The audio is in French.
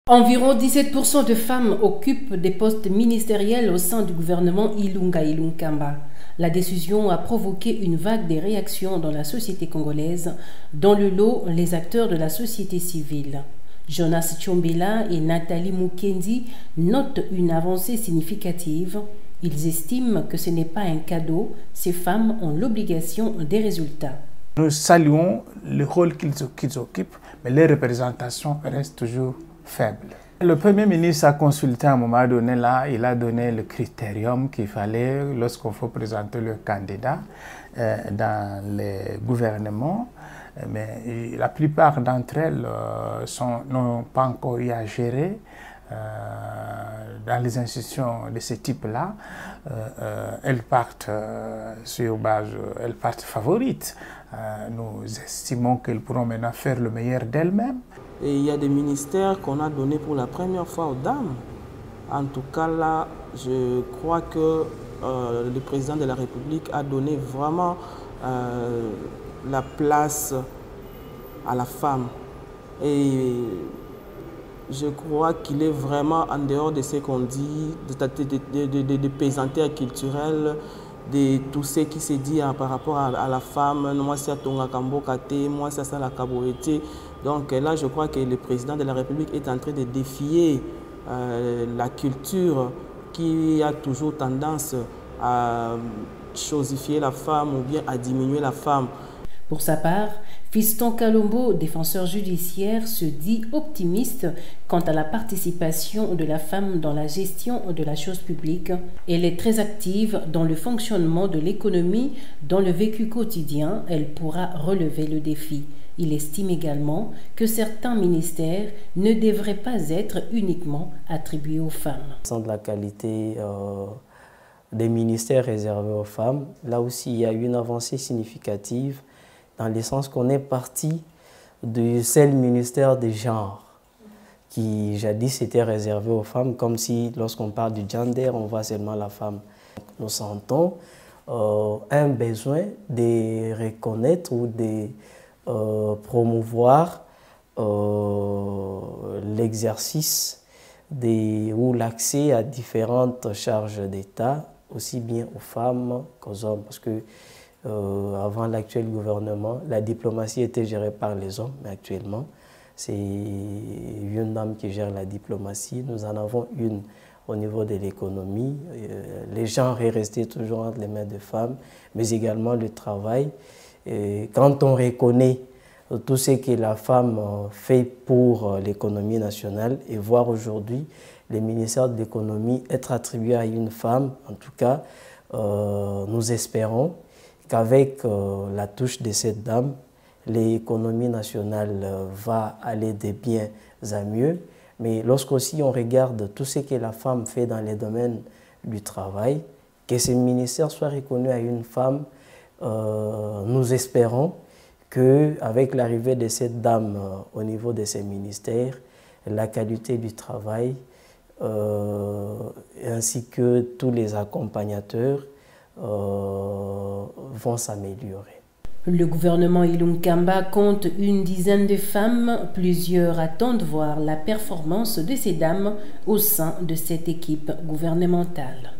Environ 17% de femmes occupent des postes ministériels au sein du gouvernement Ilunga Ilunkamba. La décision a provoqué une vague de réactions dans la société congolaise, dans le lot les acteurs de la société civile. Jonas Tchombela et Nathalie Mukendi notent une avancée significative. Ils estiment que ce n'est pas un cadeau, ces femmes ont l'obligation des résultats. Nous saluons le rôle qu'ils occupent, mais les représentations restent toujours faible. Le Premier ministre a consulté à un moment donné, là, il a donné le critérium qu'il fallait lorsqu'on faut présenter le candidat dans les gouvernements, mais la plupart d'entre elles n'ont pas encore eu à gérer dans les institutions de ce type-là. Elles partent sur base, elles partent favorites. Nous estimons qu'elles pourront maintenant faire le meilleur d'elles-mêmes. Et il y a des ministères qu'on a donnés pour la première fois aux dames. En tout cas, là, je crois que le président de la République a donné vraiment la place à la femme. Et je crois qu'il est vraiment en dehors de ce qu'on dit, de pesanteur culturelle, de tout ce qui se dit par rapport à la femme. Moi, c'est à Tonga Kambokate, moi, c'est à la Kaboete. Donc là, je crois que le président de la République est en train de défier la culture qui a toujours tendance à chosifier la femme ou bien à diminuer la femme. Pour sa part, Fiston Kalombo, défenseur judiciaire, se dit optimiste quant à la participation de la femme dans la gestion de la chose publique. Elle est très active dans le fonctionnement de l'économie, dans le vécu quotidien. Elle pourra relever le défi. Il estime également que certains ministères ne devraient pas être uniquement attribués aux femmes. Sans de la qualité des ministères réservés aux femmes, là aussi il y a eu une avancée significative dans le sens qu'on est parti du seul ministère des genres qui jadis était réservé aux femmes, comme si lorsqu'on parle du gender, on voit seulement la femme. Nous sentons un besoin de reconnaître ou de promouvoir l'exercice ou l'accès à différentes charges d'État, aussi bien aux femmes qu'aux hommes. Parce que avant l'actuel gouvernement, la diplomatie était gérée par les hommes, mais actuellement, c'est une dame qui gère la diplomatie. Nous en avons une au niveau de l'économie. Les genres est resté toujours entre les mains des femmes, mais également le travail. Et quand on reconnaît tout ce que la femme fait pour l'économie nationale et voir aujourd'hui le ministère de l'économie être attribué à une femme, en tout cas, nous espérons qu'avec la touche de cette dame, l'économie nationale va aller de bien à mieux. Mais lorsqu'aussi on regarde tout ce que la femme fait dans les domaines du travail, que ce ministère soit reconnu à une femme, nous espérons qu'avec l'arrivée de cette dame au niveau de ces ministères, la qualité du travail ainsi que tous les accompagnateurs vont s'améliorer. Le gouvernement Ilunkamba compte une dizaine de femmes. Plusieurs attendent voir la performance de ces dames au sein de cette équipe gouvernementale.